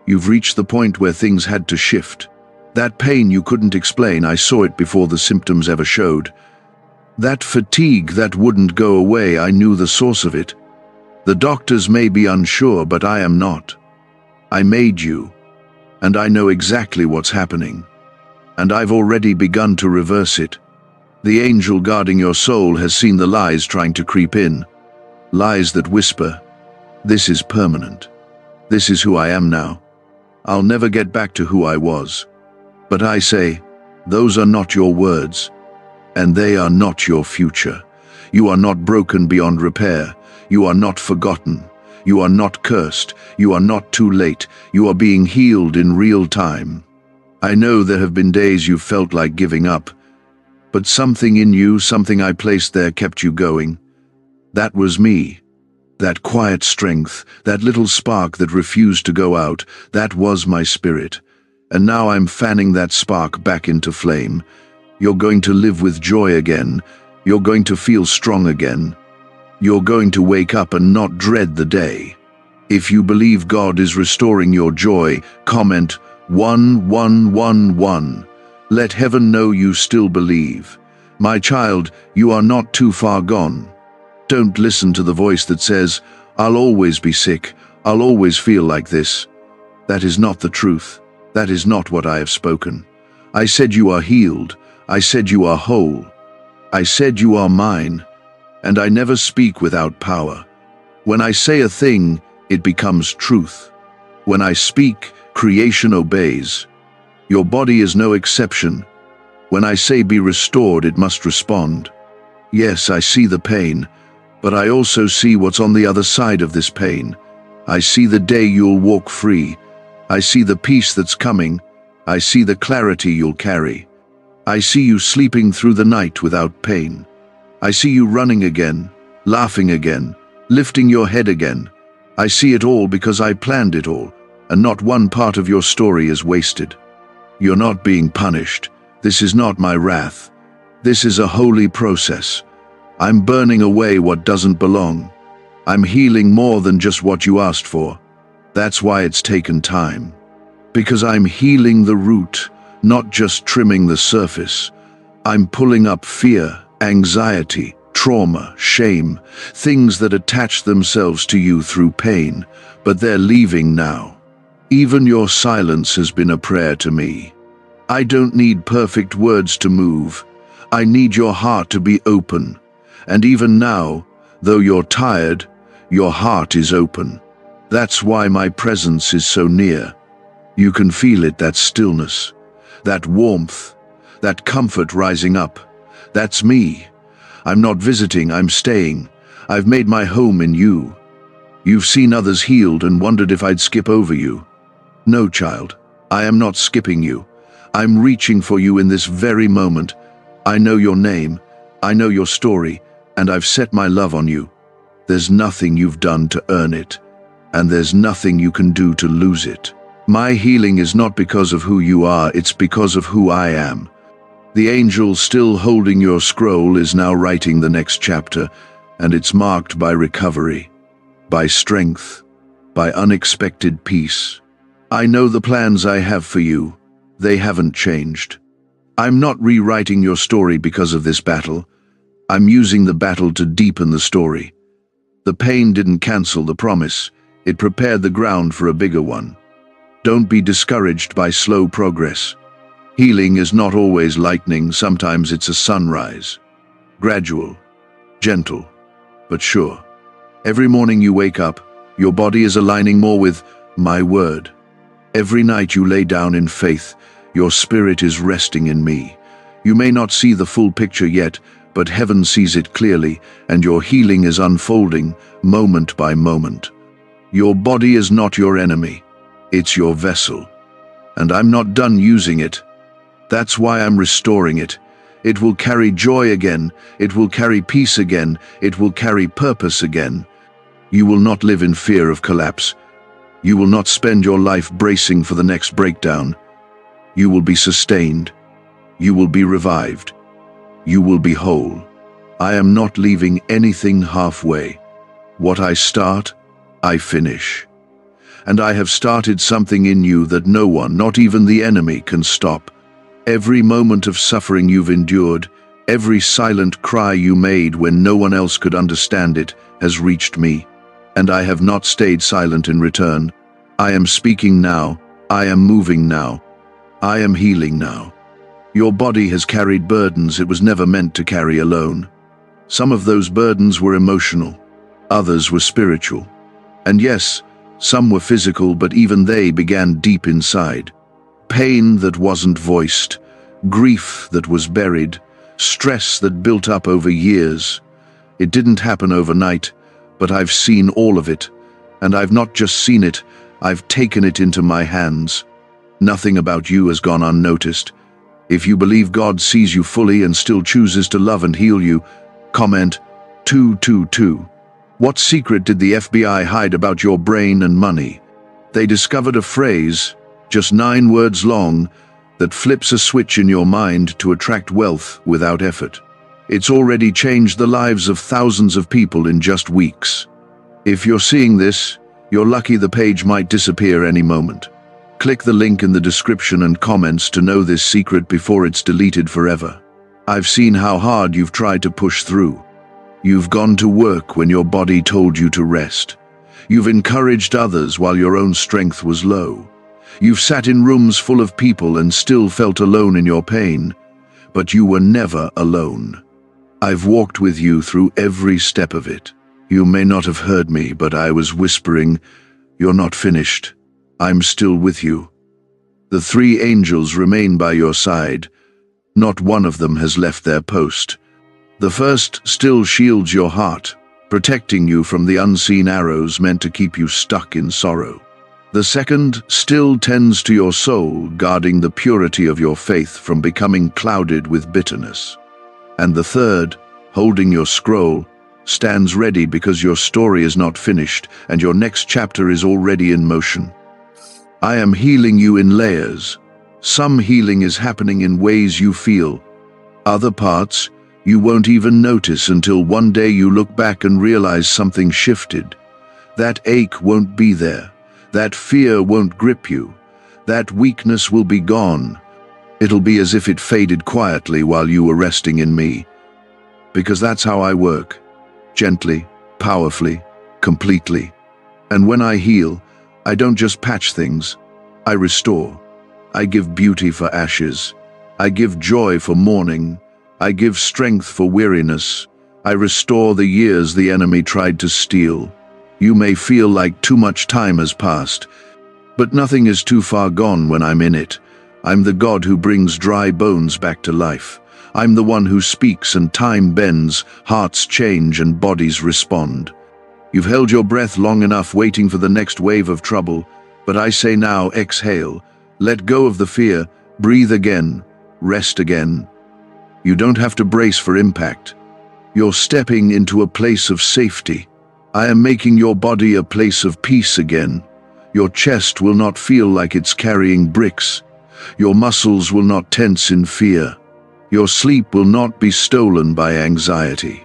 You've reached the point where things had to shift. That pain you couldn't explain, I saw it before the symptoms ever showed. That fatigue that wouldn't go away, I knew the source of it. The doctors may be unsure, but I am not. I made you, and I know exactly what's happening. And I've already begun to reverse it. The angel guarding your soul has seen the lies trying to creep in. Lies that whisper, "This is permanent. This is who I am now. I'll never get back to who I was." But I say, those are not your words, and they are not your future. You are not broken beyond repair. You are not forgotten. You are not cursed. You are not too late. You are being healed in real time. I know there have been days you felt like giving up, but something in you, something I placed there, kept you going. That was me. That quiet strength, that little spark that refused to go out, that was my spirit. And now I'm fanning that spark back into flame. You're going to live with joy again. You're going to feel strong again. You're going to wake up and not dread the day. If you believe God is restoring your joy, comment 1111. Let heaven know you still believe. My child, you are not too far gone. Don't listen to the voice that says, "I'll always be sick. I'll always feel like this." That is not the truth. That is not what I have spoken. I said you are healed. I said you are whole. I said you are mine. And I never speak without power. When I say a thing, it becomes truth. When I speak, creation obeys. Your body is no exception. When I say be restored, it must respond. Yes, I see the pain, but I also see what's on the other side of this pain. I see the day you'll walk free. I see the peace that's coming. I see the clarity you'll carry. I see you sleeping through the night without pain. I see you running again, laughing again, lifting your head again. I see it all because I planned it all, and not one part of your story is wasted. You're not being punished. This is not my wrath. This is a holy process. I'm burning away what doesn't belong. I'm healing more than just what you asked for. That's why it's taken time. Because I'm healing the root, not just trimming the surface. I'm pulling up fear, anxiety, trauma, shame, things that attach themselves to you through pain, but they're leaving now. Even your silence has been a prayer to me. I don't need perfect words to move. I need your heart to be open. And even now, though you're tired, your heart is open. That's why my presence is so near. You can feel it, that stillness, that warmth, that comfort rising up. That's me. I'm not visiting, I'm staying. I've made my home in you. You've seen others healed and wondered if I'd skip over you. No, child, I am not skipping you. I'm reaching for you in this very moment. I know your name, I know your story, and I've set my love on you. There's nothing you've done to earn it, and there's nothing you can do to lose it. My healing is not because of who you are, it's because of who I am. The angel still holding your scroll is now writing the next chapter, and it's marked by recovery, by strength, by unexpected peace. I know the plans I have for you. They haven't changed. I'm not rewriting your story because of this battle. I'm using the battle to deepen the story. The pain didn't cancel the promise. It prepared the ground for a bigger one. Don't be discouraged by slow progress. Healing is not always lightning, sometimes it's a sunrise. Gradual, gentle, but sure. Every morning you wake up, your body is aligning more with my word. Every night you lay down in faith, your spirit is resting in me. You may not see the full picture yet, but heaven sees it clearly, and your healing is unfolding moment by moment. Your body is not your enemy. It's your vessel. And I'm not done using it. That's why I'm restoring it. It will carry joy again. It will carry peace again. It will carry purpose again. You will not live in fear of collapse. You will not spend your life bracing for the next breakdown. You will be sustained. You will be revived. You will be whole. I am not leaving anything halfway. What I start, I finish. And I have started something in you that no one, not even the enemy, can stop. Every moment of suffering you've endured, every silent cry you made when no one else could understand it, has reached me. And I have not stayed silent in return. I am speaking now. I am moving now. I am healing now. Your body has carried burdens it was never meant to carry alone. Some of those burdens were emotional. Others were spiritual. And yes, some were physical, but even they began deep inside. Pain that wasn't voiced, grief that was buried, stress that built up over years. It didn't happen overnight, but I've seen all of it. And I've not just seen it, I've taken it into my hands. Nothing about you has gone unnoticed. If you believe God sees you fully and still chooses to love and heal you, comment 222. What secret did the FBI hide about your brain and money? They discovered a phrase, just 9 words long, that flips a switch in your mind to attract wealth without effort. It's already changed the lives of thousands of people in just weeks. If you're seeing this, you're lucky. The page might disappear any moment. Click the link in the description and comments to know this secret before it's deleted forever. I've seen how hard you've tried to push through. You've gone to work when your body told you to rest. You've encouraged others while your own strength was low. You've sat in rooms full of people and still felt alone in your pain. But you were never alone. I've walked with you through every step of it. You may not have heard me, but I was whispering, "You're not finished. I'm still with you." The 3 angels remain by your side. Not one of them has left their post. The first still shields your heart, protecting you from the unseen arrows meant to keep you stuck in sorrow. The second still tends to your soul, guarding the purity of your faith from becoming clouded with bitterness. And the third, holding your scroll, stands ready because your story is not finished and your next chapter is already in motion. I am healing you in layers. Some healing is happening in ways you feel. Other parts, you won't even notice until one day you look back and realize something shifted. That ache won't be there. That fear won't grip you. That weakness will be gone. It'll be as if it faded quietly while you were resting in me. Because that's how I work. Gently, powerfully, completely. And when I heal, I don't just patch things. I restore. I give beauty for ashes. I give joy for mourning. I give strength for weariness. I restore the years the enemy tried to steal. You may feel like too much time has passed, but nothing is too far gone when I'm in it. I'm the God who brings dry bones back to life. I'm the one who speaks and time bends, hearts change and bodies respond. You've held your breath long enough waiting for the next wave of trouble, but I say now, exhale, let go of the fear, breathe again, rest again. You don't have to brace for impact. You're stepping into a place of safety. I am making your body a place of peace again. Your chest will not feel like it's carrying bricks. Your muscles will not tense in fear. Your sleep will not be stolen by anxiety.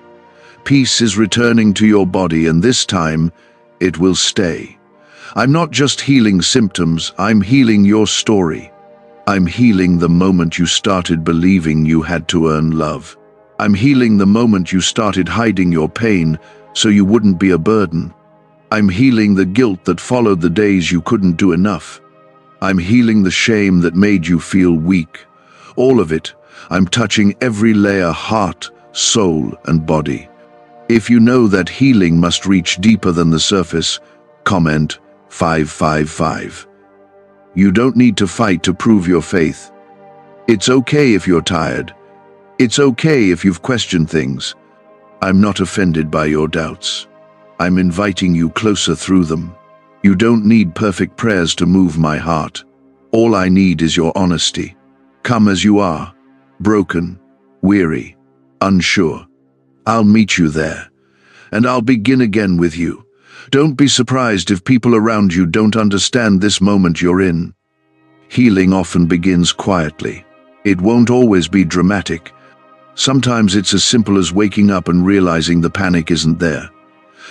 Peace is returning to your body, and this time, it will stay. I'm not just healing symptoms, I'm healing your story. I'm healing the moment you started believing you had to earn love. I'm healing the moment you started hiding your pain so you wouldn't be a burden. I'm healing the guilt that followed the days you couldn't do enough. I'm healing the shame that made you feel weak. All of it. I'm touching every layer, heart, soul, and body. If you know that healing must reach deeper than the surface, comment 555. You don't need to fight to prove your faith. It's okay if you're tired. It's okay if you've questioned things. I'm not offended by your doubts. I'm inviting you closer through them. You don't need perfect prayers to move my heart. All I need is your honesty. Come as you are, broken, weary, unsure. I'll meet you there, and I'll begin again with you. Don't be surprised if people around you don't understand this moment you're in. Healing often begins quietly. It won't always be dramatic. Sometimes it's as simple as waking up and realizing the panic isn't there.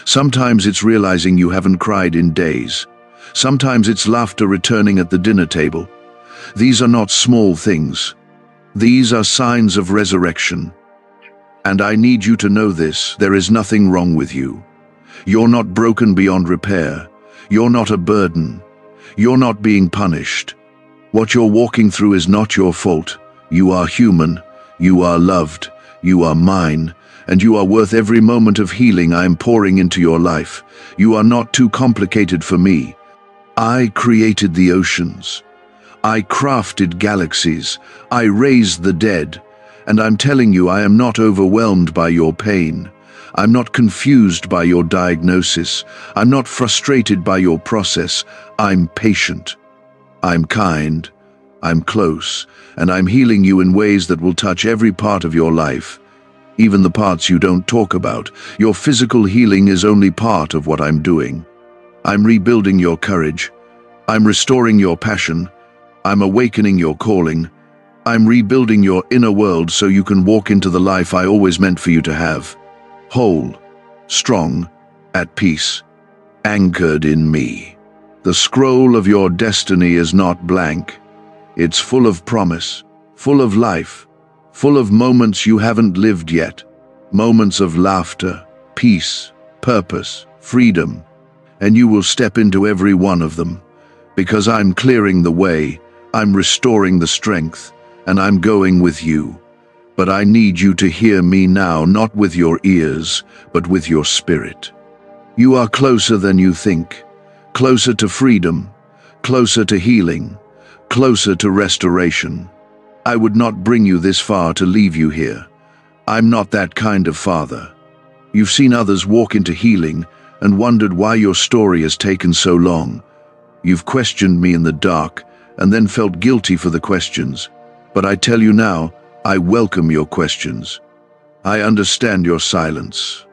Sometimes it's realizing you haven't cried in days. Sometimes it's laughter returning at the dinner table. These are not small things. These are signs of resurrection. And I need you to know this: there is nothing wrong with you. You're not broken beyond repair. You're not a burden. You're not being punished. What you're walking through is not your fault. You are human. You are loved. You are mine. And you are worth every moment of healing I am pouring into your life. You are not too complicated for me. I created the oceans. I crafted galaxies. I raised the dead. And I'm telling you, I am not overwhelmed by your pain. I'm not confused by your diagnosis. I'm not frustrated by your process. I'm patient. I'm kind. I'm close. And I'm healing you in ways that will touch every part of your life. Even the parts you don't talk about. Your physical healing is only part of what I'm doing. I'm rebuilding your courage. I'm restoring your passion. I'm awakening your calling. I'm rebuilding your inner world so you can walk into the life I always meant for you to have. Whole, strong, at peace, anchored in me. The scroll of your destiny is not blank. It's full of promise, full of life, full of moments you haven't lived yet. Moments of laughter, peace, purpose, freedom. And you will step into every one of them. Because I'm clearing the way, I'm restoring the strength, and I'm going with you. But I need you to hear me now, not with your ears, but with your spirit. You are closer than you think. Closer to freedom, closer to healing, closer to restoration. I would not bring you this far to leave you here. I'm not that kind of father. You've seen others walk into healing and wondered why your story has taken so long. You've questioned me in the dark and then felt guilty for the questions. But I tell you now, I welcome your questions. I understand your silence.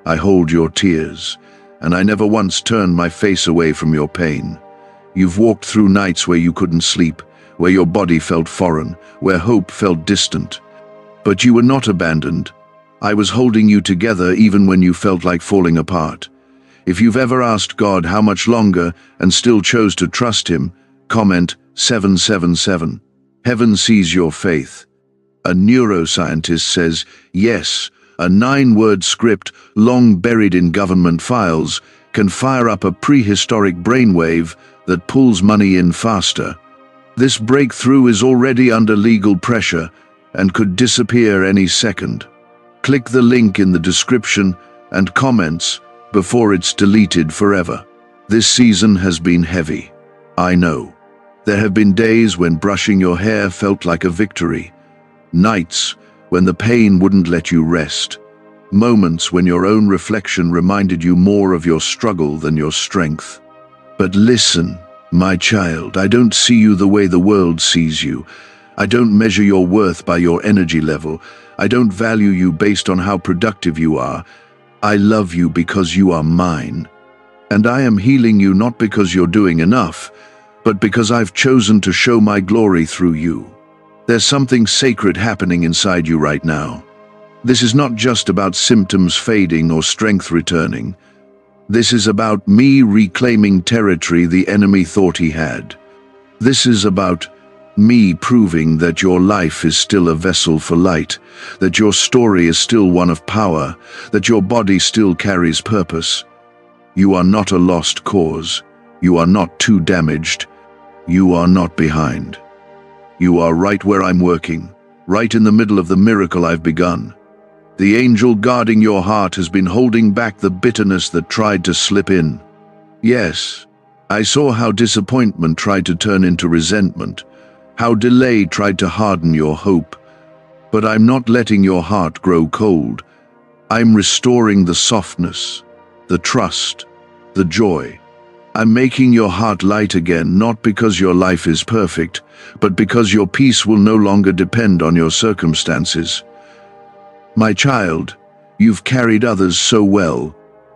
I hold your tears, and I never once turned my face away from your pain. You've walked through nights where you couldn't sleep, where your body felt foreign, where hope felt distant. But you were not abandoned. I was holding you together even when you felt like falling apart. If you've ever asked God how much longer and still chose to trust Him, comment 777. Heaven sees your faith. A neuroscientist says, yes, a 9-word script long buried in government files can fire up a prehistoric brainwave that pulls money in faster. This breakthrough is already under legal pressure and could disappear any second. Click the link in the description and comments before it's deleted forever. This season has been heavy. I know. There have been days when brushing your hair felt like a victory. Nights when the pain wouldn't let you rest, moments when your own reflection reminded you more of your struggle than your strength. But listen, my child, I don't see you the way the world sees you. I don't measure your worth by your energy level. I don't value you based on how productive you are. I love you because you are mine. And I am healing you not because you're doing enough, but because I've chosen to show my glory through you. There's something sacred happening inside you right now. This is not just about symptoms fading or strength returning. This is about me reclaiming territory the enemy thought he had. This is about me proving that your life is still a vessel for light, that your story is still one of power, that your body still carries purpose. You are not a lost cause. You are not too damaged. You are not behind. You are right where I'm working, right in the middle of the miracle I've begun. The angel guarding your heart has been holding back the bitterness that tried to slip in. Yes, I saw how disappointment tried to turn into resentment, how delay tried to harden your hope. But I'm not letting your heart grow cold. I'm restoring the softness, the trust, the joy. I'm making your heart light again, not because your life is perfect, but because your peace will no longer depend on your circumstances. My child, you've carried others so well.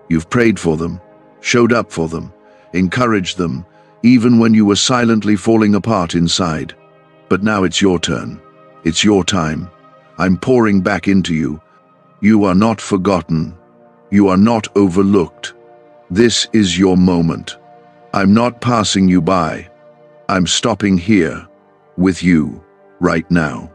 You've prayed for them, showed up for them, encouraged them, even when you were silently falling apart inside. But now it's your turn. It's your time. I'm pouring back into you. You are not forgotten. You are not overlooked. This is your moment. I'm not passing you by. I'm stopping here, with you, right now.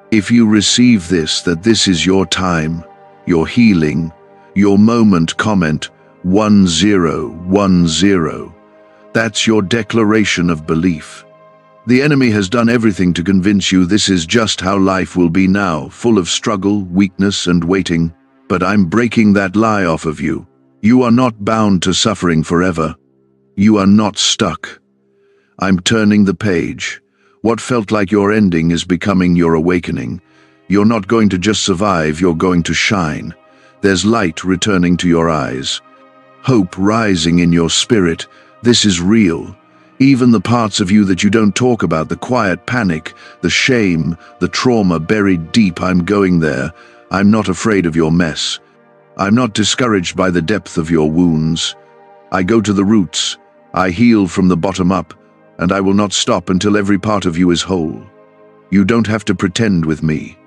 If you receive this, that this is your time, your healing, your moment, comment 1010. That's your declaration of belief. The enemy has done everything to convince you this is just how life will be now, full of struggle, weakness, and waiting. But I'm breaking that lie off of you. You are not bound to suffering forever. You are not stuck. I'm turning the page. What felt like your ending is becoming your awakening. You're not going to just survive, you're going to shine. There's light returning to your eyes. Hope rising in your spirit. This is real. Even the parts of you that you don't talk about, the quiet panic, the shame, the trauma buried deep, I'm going there. I'm not afraid of your mess. I'm not discouraged by the depth of your wounds. I go to the roots. I heal from the bottom up, and I will not stop until every part of you is whole. You don't have to pretend with me.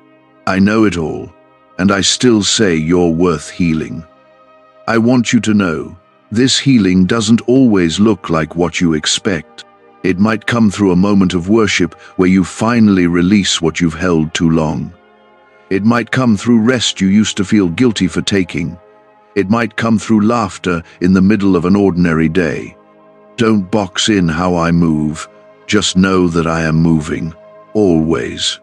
I know it all, and I still say you're worth healing. I want you to know, this healing doesn't always look like what you expect. It might come through a moment of worship where you finally release what you've held too long. It might come through rest you used to feel guilty for taking. It might come through laughter in the middle of an ordinary day. Don't box in how I move. Just know that I am moving, always.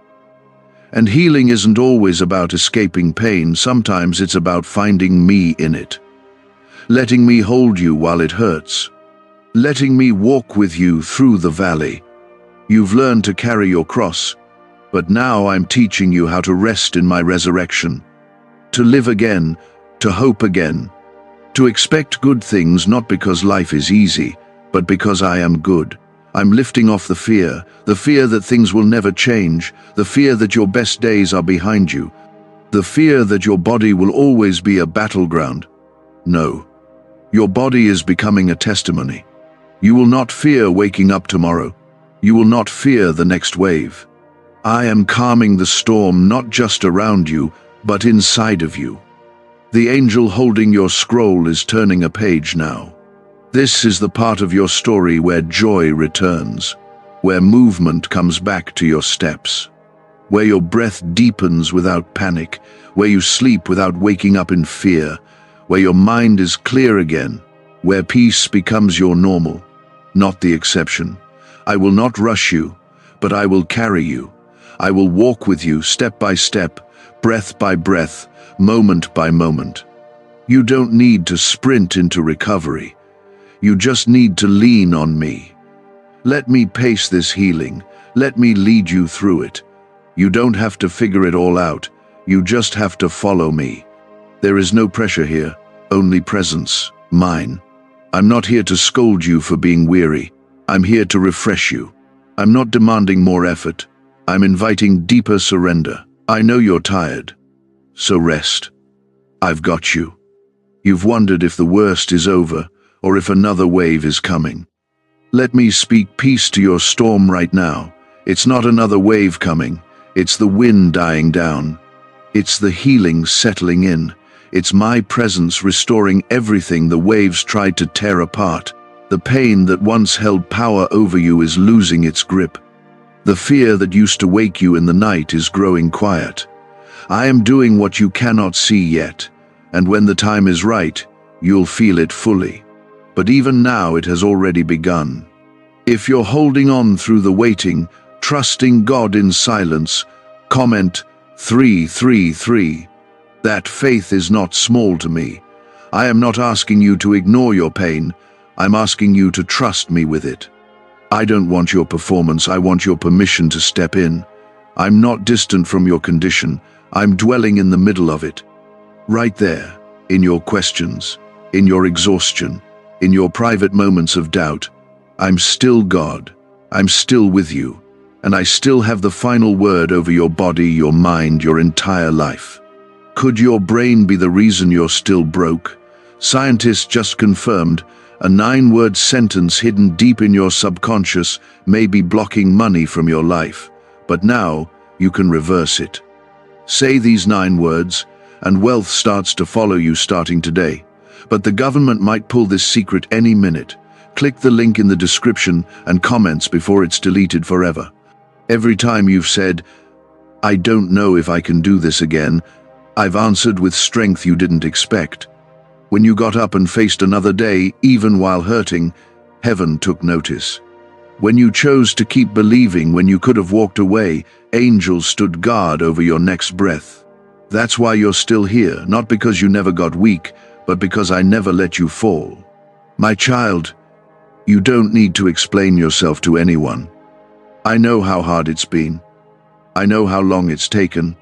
And healing isn't always about escaping pain. Sometimes it's about finding me in it. Letting me hold you while it hurts. Letting me walk with you through the valley. You've learned to carry your cross, but now I'm teaching you how to rest in my resurrection. To live again, to hope again. To expect good things not because life is easy, but because I am good. I'm lifting off the fear that things will never change, the fear that your best days are behind you, the fear that your body will always be a battleground. No, your body is becoming a testimony. You will not fear waking up tomorrow. You will not fear the next wave. I am calming the storm not just around you, but inside of you. The angel holding your scroll is turning a page now. This is the part of your story where joy returns, where movement comes back to your steps, where your breath deepens without panic, where you sleep without waking up in fear, where your mind is clear again, where peace becomes your normal, not the exception. I will not rush you, but I will carry you. I will walk with you step by step, breath by breath, moment by moment. You don't need to sprint into recovery. You just need to lean on me. Let me pace this healing. Let me lead you through it. You don't have to figure it all out. You just have to follow me. There is no pressure here, only presence, mine. I'm not here to scold you for being weary. I'm here to refresh you. I'm not demanding more effort. I'm inviting deeper surrender. I know you're tired, so rest. I've got you. You've wondered if the worst is over or if another wave is coming. Let me speak peace to your storm right now. It's not another wave coming. It's the wind dying down. It's the healing settling in. It's my presence restoring everything the waves tried to tear apart. The pain that once held power over you is losing its grip. The fear that used to wake you in the night is growing quiet. I am doing what you cannot see yet, and when the time is right, you'll feel it fully. But even now it has already begun. If you're holding on through the waiting, trusting God in silence, comment 333. That faith is not small to me. I am not asking you to ignore your pain. I'm asking you to trust me with it. I don't want your performance, I want your permission to step in. I'm not distant from your condition. I'm dwelling in the middle of it. Right there, in your questions, in your exhaustion, in your private moments of doubt. I'm still God. I'm still with you. And I still have the final word over your body, your mind, your entire life. Could your brain be the reason you're still broke? Scientists just confirmed a 9-word sentence hidden deep in your subconscious may be blocking money from your life. But now you can reverse it. Say these 9 words, and wealth starts to follow you starting today. But the government might pull this secret any minute. Click the link in the description and comments before it's deleted forever. Every time you've said, "I don't know if I can do this again," I've answered with strength you didn't expect. When you got up and faced another day, even while hurting, heaven took notice. When you chose to keep believing when you could have walked away, angels stood guard over your next breath. That's why you're still here, not because you never got weak, but because I never let you fall. My child, you don't need to explain yourself to anyone. I know how hard it's been. I know how long it's taken.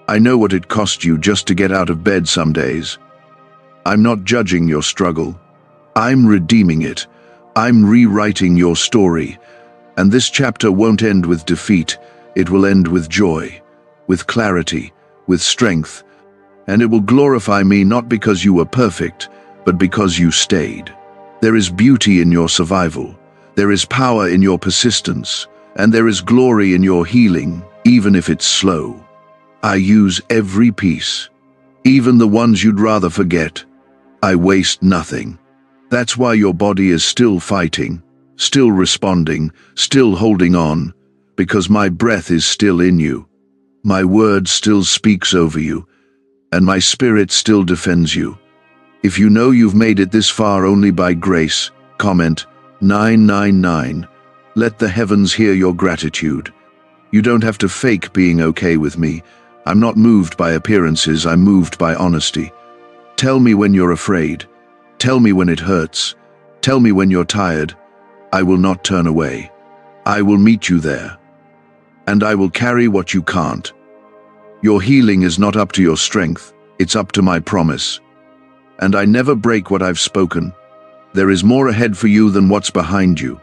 I know what it cost you just to get out of bed some days. I'm not judging your struggle. I'm redeeming it. I'm rewriting your story. And this chapter won't end with defeat. It will end with joy, with clarity, with strength. And it will glorify me not because you were perfect, but because you stayed. There is beauty in your survival. There is power in your persistence. And there is glory in your healing, even if it's slow. I use every piece, even the ones you'd rather forget. I waste nothing. That's why your body is still fighting, still responding, still holding on, because my breath is still in you. My word still speaks over you, and my spirit still defends you. If you know you've made it this far only by grace, comment 999. Let the heavens hear your gratitude. You don't have to fake being okay with me. I'm not moved by appearances, I'm moved by honesty. Tell me when you're afraid. Tell me when it hurts. Tell me when you're tired. I will not turn away. I will meet you there. And I will carry what you can't. Your healing is not up to your strength, it's up to my promise. And I never break what I've spoken. There is more ahead for you than what's behind you.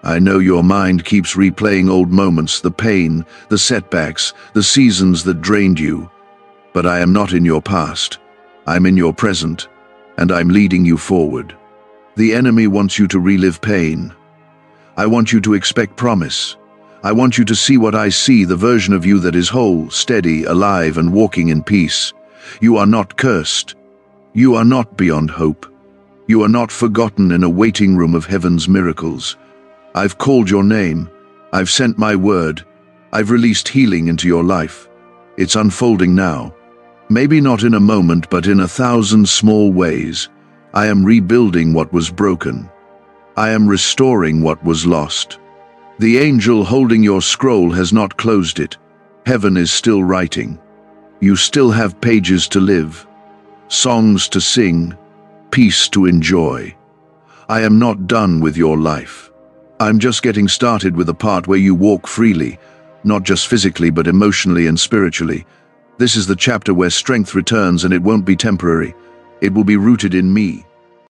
I know your mind keeps replaying old moments, the pain, the setbacks, the seasons that drained you. But I am not in your past. I'm in your present, and I'm leading you forward. The enemy wants you to relive pain. I want you to expect promise. I want you to see what I see, the version of you that is whole, steady, alive, and walking in peace. You are not cursed. You are not beyond hope. You are not forgotten in a waiting room of heaven's miracles. I've called your name. I've sent my word. I've released healing into your life. It's unfolding now. Maybe not in a moment, but in 1,000 small ways. I am rebuilding what was broken. I am restoring what was lost. The angel holding your scroll has not closed it. Heaven is still writing. You still have pages to live, songs to sing, peace to enjoy. I am not done with your life. I'm just getting started with the part where you walk freely, not just physically but emotionally and spiritually. This is the chapter where strength returns, and it won't be temporary. It will be rooted in me.